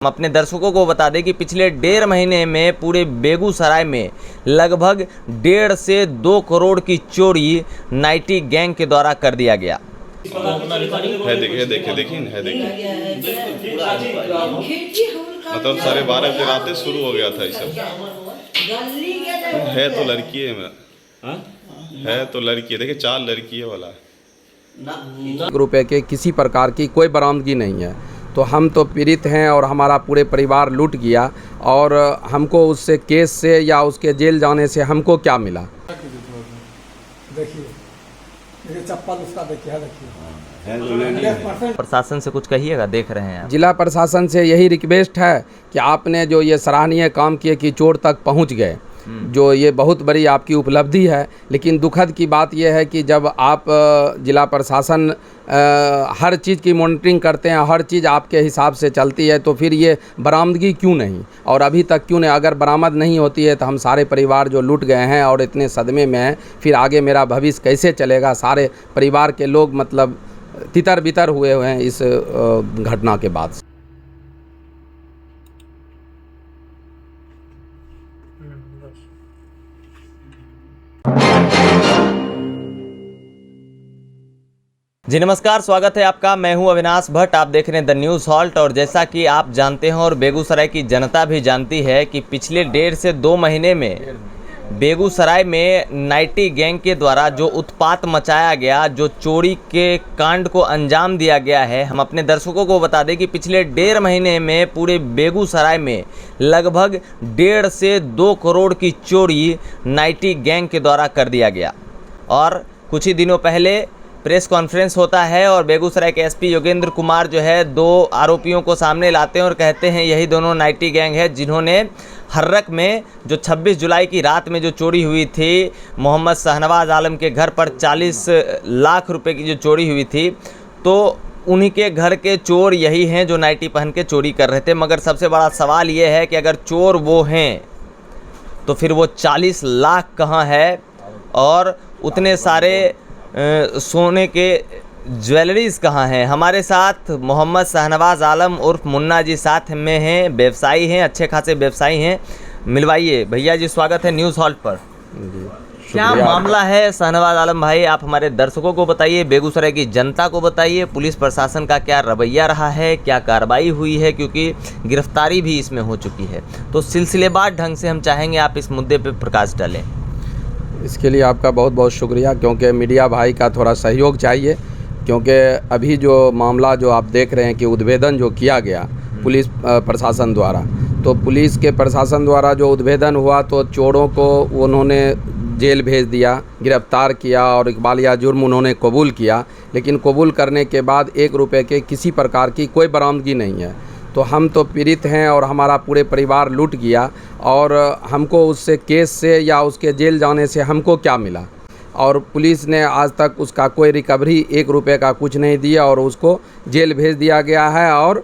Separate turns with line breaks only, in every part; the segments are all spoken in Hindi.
हम अपने दर्शकों को बता दें कि पिछले 1.5 महीने में पूरे बेगूसराय में लगभग 1.5 से 2 करोड़ की चोरी नाइटी गैंग के द्वारा कर दिया गया।
है देखिए मतलब 12:30 बजे रात से शुरू हो गया था ये सब। है तो लड़की है मेरा, है तो लड़की है, देखिए 4 लड़की है वाला।
रुपए के किसी प्रकार की कोई बरामदगी नहीं है, तो हम तो पीड़ित हैं और हमारा पूरे परिवार लूट गया और हमको उससे केस से या उसके जेल जाने से हमको क्या मिला।
देखिए चप्पल उसका देखिए
प्रशासन से कुछ कहिएगा, देख रहे हैं आप।
जिला प्रशासन से यही रिक्वेस्ट है कि आपने जो ये सराहनीय काम किए कि चोर तक पहुंच गए, जो ये बहुत बड़ी आपकी उपलब्धि है। लेकिन दुखद की बात यह है कि जब आप जिला प्रशासन हर चीज़ की मॉनिटरिंग करते हैं, हर चीज़ आपके हिसाब से चलती है, तो फिर ये बरामदगी क्यों नहीं और अभी तक क्यों नहीं? अगर बरामद नहीं होती है तो हम सारे परिवार जो लूट गए हैं और इतने सदमे में हैं, फिर आगे मेरा भविष्य कैसे चलेगा? सारे परिवार के लोग मतलब तितर बितर हुए हैं इस घटना के बाद।
जी नमस्कार, स्वागत है आपका। मैं हूं अविनाश भट्ट, आप देख रहे हैं द न्यूज़ हॉल्ट। और जैसा कि आप जानते हैं और बेगूसराय की जनता भी जानती है कि पिछले 1.5 से 2 महीने में बेगूसराय में नाइटी गैंग के द्वारा जो उत्पात मचाया गया, जो चोरी के कांड को अंजाम दिया गया है। हम अपने दर्शकों को बता दें कि पिछले 1.5 महीने में पूरे बेगूसराय में लगभग 1.5 से 2 करोड़ की चोरी नाइटी गैंग के द्वारा कर दिया गया। और कुछ ही दिनों पहले प्रेस कॉन्फ्रेंस होता है और बेगूसराय के एसपी योगेंद्र कुमार जो है 2 आरोपियों को सामने लाते हैं और कहते हैं यही दोनों नाइटी गैंग है जिन्होंने हर्रक में जो 26 जुलाई की रात में जो चोरी हुई थी, मोहम्मद शाहनवाज आलम के घर पर 40 लाख रुपए की जो चोरी हुई थी, तो उन्हीं के घर के चोर यही हैं जो नाइटी पहन के चोरी कर रहे थे। मगर सबसे बड़ा सवाल ये है कि अगर चोर वो हैं तो फिर वो 40 लाख कहाँ है और उतने सारे सोने के ज्वेलरीज कहाँ हैं? हमारे साथ मोहम्मद शाहनवाज आलम उर्फ मुन्ना जी साथ में हैं, व्यवसायी हैं, अच्छे खासे व्यवसायी हैं। मिलवाइए भैया जी, स्वागत है न्यूज़ हॉल्ट पर। क्या मामला है शाहनवाज आलम भाई? आप हमारे दर्शकों को बताइए, बेगूसराय की जनता को बताइए, पुलिस प्रशासन का क्या रवैया रहा है, क्या कार्रवाई हुई है, क्योंकि गिरफ्तारी भी इसमें हो चुकी है। तो सिलसिलेवार ढंग से हम चाहेंगे आप इस मुद्दे पर प्रकाश डालें।
इसके लिए आपका बहुत बहुत शुक्रिया, क्योंकि मीडिया भाई का थोड़ा सहयोग चाहिए। क्योंकि अभी जो मामला जो आप देख रहे हैं कि उद्भेदन जो किया गया पुलिस प्रशासन द्वारा, तो पुलिस के प्रशासन द्वारा जो उद्भेदन हुआ तो चोरों को उन्होंने जेल भेज दिया, गिरफ्तार किया और इकबालिया जुर्म उन्होंने कबूल किया। लेकिन कबूल करने के बाद 1 रुपये के किसी प्रकार की कोई बरामदगी नहीं है, तो हम तो पीड़ित हैं और हमारा पूरे परिवार लूट गया और हमको उससे केस से या उसके जेल जाने से हमको क्या मिला? और पुलिस ने आज तक उसका कोई रिकवरी 1 रुपये का कुछ नहीं दिया और उसको जेल भेज दिया गया है और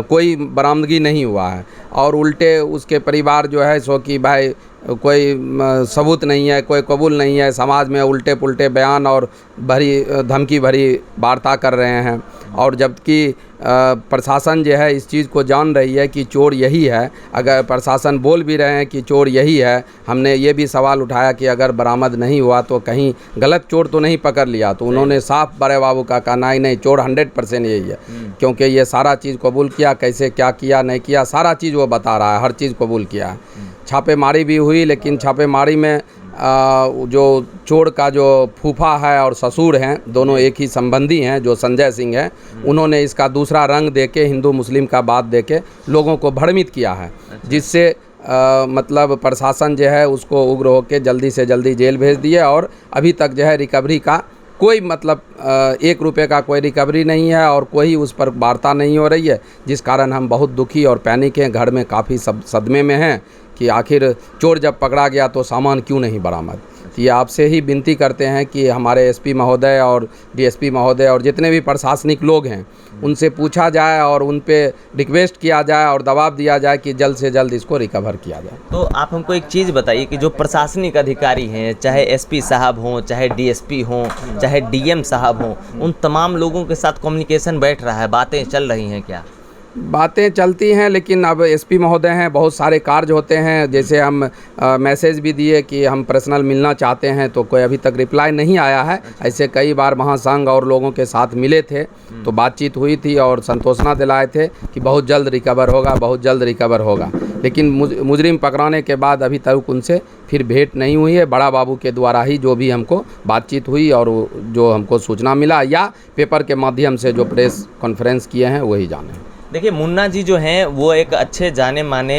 कोई बरामदगी नहीं हुआ है। और उल्टे उसके परिवार जो है सो कि भाई कोई सबूत नहीं है, कोई कबूल नहीं है, समाज में उल्टे पुल्टे बयान और भरी धमकी भरी वार्ता कर रहे हैं। और जबकि प्रशासन जो है इस चीज़ को जान रही है कि चोर यही है। अगर प्रशासन बोल भी रहे हैं कि चोर यही है, हमने ये भी सवाल उठाया कि अगर बरामद नहीं हुआ तो कहीं गलत चोर तो नहीं पकड़ लिया, तो उन्होंने साफ बड़े बाबू का कहा नहीं चोर 100% यही है, क्योंकि ये सारा चीज़ कबूल किया, कैसे क्या किया नहीं किया सारा चीज़ वो बता रहा है, हर चीज़ कबूल किया है। छापेमारी भी हुई, लेकिन छापेमारी में जो चोर का जो फूफा है और ससुर हैं, दोनों एक ही संबंधी हैं, जो संजय सिंह हैं, उन्होंने इसका दूसरा रंग देके हिंदू मुस्लिम का बात देके लोगों को भ्रमित किया है, जिससे मतलब प्रशासन जो है उसको उग्र होकर जल्दी से जल्दी जेल भेज दिए और अभी तक जो है रिकवरी का कोई मतलब 1 रुपये का कोई रिकवरी नहीं है और कोई उस पर वार्ता नहीं हो रही है, जिस कारण हम बहुत दुखी और पैनिक हैं, घर में काफ़ी सदमे में हैं कि आखिर चोर जब पकड़ा गया तो सामान क्यों नहीं बरामद। तो ये आपसे ही विनती करते हैं कि हमारे एसपी महोदय और डीएसपी महोदय और जितने भी प्रशासनिक लोग हैं उनसे पूछा जाए और उन पे रिक्वेस्ट किया जाए और दबाव दिया जाए कि जल्द से जल्द इसको रिकवर किया जाए।
तो आप हमको एक चीज़ बताइए कि जो प्रशासनिक अधिकारी हैं, चाहे एसपी साहब हों, चाहे डीएसपी हों, चाहे डीएम साहब हों, उन तमाम लोगों के साथ कम्युनिकेशन बैठ रहा है, बातें चल रही हैं क्या?
बातें चलती हैं, लेकिन अब एसपी महोदय हैं, बहुत सारे कार्य होते हैं। जैसे हम मैसेज भी दिए कि हम पर्सनल मिलना चाहते हैं, तो कोई अभी तक रिप्लाई नहीं आया है। ऐसे कई बार महासंघ और लोगों के साथ मिले थे तो बातचीत हुई थी और संतोषना दिलाए थे कि बहुत जल्द रिकवर होगा, बहुत जल्द रिकवर होगा। लेकिन मुजरिम पकड़ाने के बाद अभी तक उनसे फिर भेंट नहीं हुई है। बड़ा बाबू के द्वारा ही जो भी हमको बातचीत हुई और जो हमको सूचना मिला या पेपर के माध्यम से जो प्रेस कॉन्फ्रेंस किए हैं वही जाने।
देखिए, मुन्ना जी जो हैं वो एक अच्छे जाने माने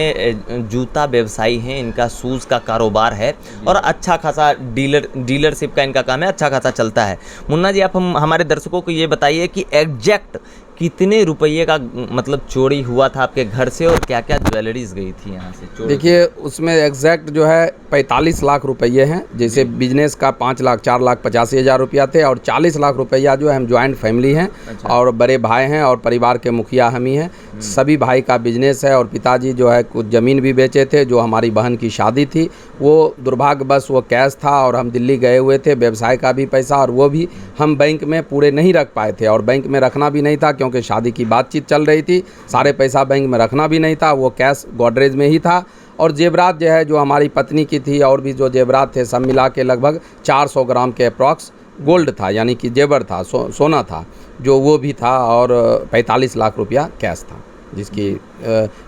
जूता व्यवसायी हैं। इनका शूज़ का कारोबार है और अच्छा खासा डीलरशिप का इनका काम है, अच्छा खासा चलता है। मुन्ना जी, आप हमारे दर्शकों को ये बताइए कि एग्जैक्ट कितने रुपये का मतलब चोरी हुआ था आपके घर से और क्या क्या ज्वेलरीज गई थी यहाँ से चोरी?
देखिए, उसमें एग्जैक्ट जो है 45 लाख रुपये हैं। जैसे बिजनेस का 5 लाख 4 लाख 85 हज़ार रुपया थे और 40 लाख रुपया जो है हम ज्वाइंट फैमिली हैं। अच्छा। और बड़े भाई हैं और परिवार के मुखिया हम ही हैं। सभी भाई का बिजनेस है और पिताजी जो है कुछ ज़मीन भी बेचे थे। जो हमारी बहन की शादी थी वो दुर्भाग्यवश वो कैश था और हम दिल्ली गए हुए थे, व्यवसाय का भी पैसा, और वो भी हम बैंक में पूरे नहीं रख पाए थे और बैंक में रखना भी नहीं था क्योंकि शादी की बातचीत चल रही थी। सारे पैसा बैंक में रखना भी नहीं था, वो कैश गोदरेज में ही था। और जेवरात जो है जो हमारी पत्नी की थी और भी जो जेवरात थे सब मिला के लगभग 400 ग्राम के अप्रॉक्स गोल्ड था, यानी कि जेवर था, सोना था जो, वो भी था। और 45 लाख रुपया कैश था, जिसकी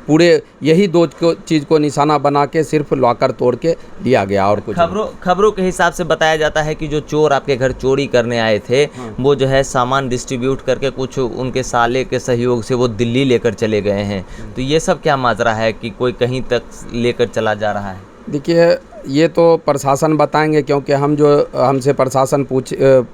पूरे यही दो चीज़ को निशाना बना के सिर्फ लॉकर तोड़ के लिया गया और कुछ।
खबरों के हिसाब से बताया जाता है कि जो चोर आपके घर चोरी करने आए थे वो जो है सामान डिस्ट्रीब्यूट करके कुछ उनके साले के सहयोग से वो दिल्ली लेकर चले गए हैं। तो ये सब क्या माजरा है कि कोई कहीं तक लेकर चला जा रहा है?
देखिए, ये तो प्रशासन बताएंगे, क्योंकि हमसे प्रशासन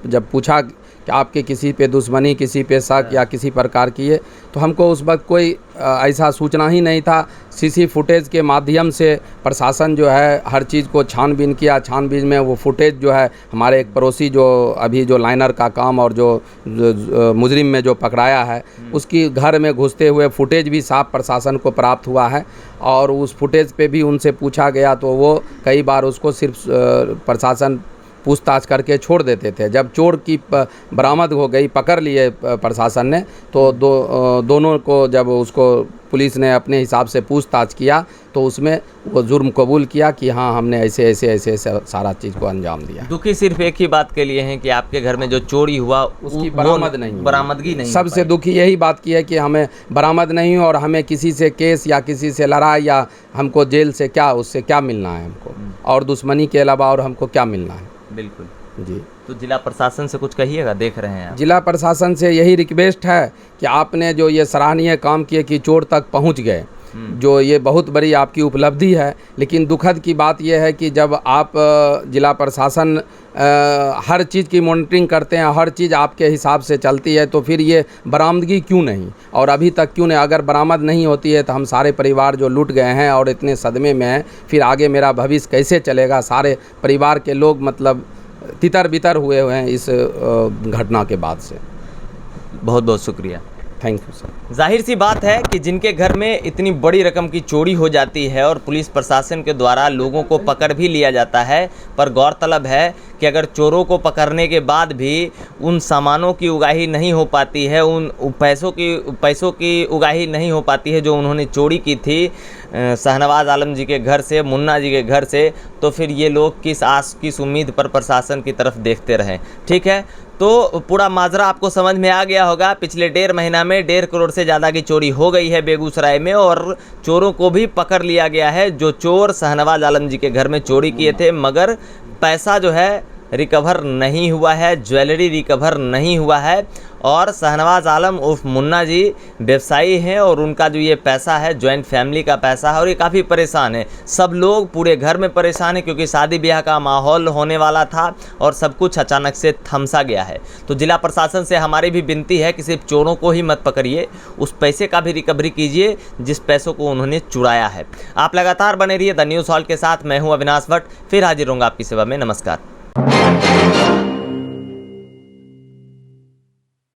जब पूछा कि आपके किसी पे दुश्मनी, किसी पे शक या किसी प्रकार की है, तो हमको उस वक्त कोई ऐसा सूचना ही नहीं था। सीसी फुटेज के माध्यम से प्रशासन जो है हर चीज़ को छानबीन किया। छानबीन में वो फुटेज जो है हमारे एक पड़ोसी जो अभी जो लाइनर का काम और जो मुजरिम में जो पकड़ाया है उसकी घर में घुसते हुए फुटेज भी साफ प्रशासन को प्राप्त हुआ है और उस फुटेज पे भी उनसे पूछा गया तो वो कई बार उसको सिर्फ प्रशासन पूछताछ करके छोड़ देते थे। जब चोर की बरामद हो गई, पकड़ लिए प्रशासन ने, तो दोनों को जब उसको पुलिस ने अपने हिसाब से पूछताछ किया तो उसमें वो जुर्म कबूल किया कि हाँ, हमने ऐसे सारा चीज़ को अंजाम दिया।
दुखी सिर्फ एक ही बात के लिए हैं कि आपके घर में जो चोरी हुआ
उसकी बरामदगी नहीं।
सबसे
दुखी यही बात की है कि हमें बरामद नहीं और हमें किसी से केस या किसी से लड़ाई या हमको जेल से क्या, उससे क्या मिलना है हमको, और दुश्मनी के अलावा और हमको क्या मिलना है।
बिल्कुल
जी।
तो जिला प्रशासन से कुछ कहिएगा, देख रहे हैं आप।
जिला प्रशासन से यही रिक्वेस्ट है कि आपने जो ये सराहनीय काम किए कि चोर तक पहुंच गए, जो ये बहुत बड़ी आपकी उपलब्धि है। लेकिन दुखद की बात यह है कि जब आप जिला प्रशासन हर चीज़ की मॉनिटरिंग करते हैं, हर चीज़ आपके हिसाब से चलती है, तो फिर ये बरामदगी क्यों नहीं और अभी तक क्यों नहीं? अगर बरामद नहीं होती है तो हम सारे परिवार जो लूट गए हैं और इतने सदमे में हैं, फिर आगे मेरा भविष्य कैसे चलेगा? सारे परिवार के लोग मतलब तितर बितर हुए हैं इस घटना के बाद से।
बहुत बहुत शुक्रिया,
थैंक यू सर।
जाहिर सी बात है कि जिनके घर में इतनी बड़ी रकम की चोरी हो जाती है और पुलिस प्रशासन के द्वारा लोगों को पकड़ भी लिया जाता है, पर गौरतलब है कि अगर चोरों को पकड़ने के बाद भी उन सामानों की उगाही नहीं हो पाती है, उन पैसों की उगाही नहीं हो पाती है जो उन्होंने चोरी की थी शाहनवाज आलम जी के घर से, मुन्ना जी के घर से, तो फिर ये लोग किस आस किस उम्मीद पर प्रशासन की तरफ देखते रहें। ठीक है, तो पूरा माजरा आपको समझ में आ गया होगा। पिछले 1.5 महीना में 1.5 करोड़ से ज़्यादा की चोरी हो गई है बेगूसराय में और चोरों को भी पकड़ लिया गया है। जो चोर शाहनवाज आलम जी के घर में चोरी किए थे, मगर पैसा जो है रिकवर नहीं हुआ है, ज्वेलरी रिकवर नहीं हुआ है। और शाहनवाज आलम उर्फ मुन्ना जी व्यवसायी हैं और उनका जो ये पैसा है जॉइंट फैमिली का पैसा है और ये काफ़ी परेशान है। सब लोग पूरे घर में परेशान हैं क्योंकि शादी ब्याह का माहौल होने वाला था और सब कुछ अचानक से थमसा गया है। तो जिला प्रशासन से हमारी भी विनती है कि सिर्फ चोरों को ही मत पकड़िए, उस पैसे का भी रिकवरी कीजिए जिस पैसों को उन्होंने चुराया है। आप लगातार बने रहिए द न्यूज़ हॉल्ट के साथ। मैं हूँ अविनाश भट्ट, फिर हाजिर होऊंगा आपकी सेवा में। नमस्कार।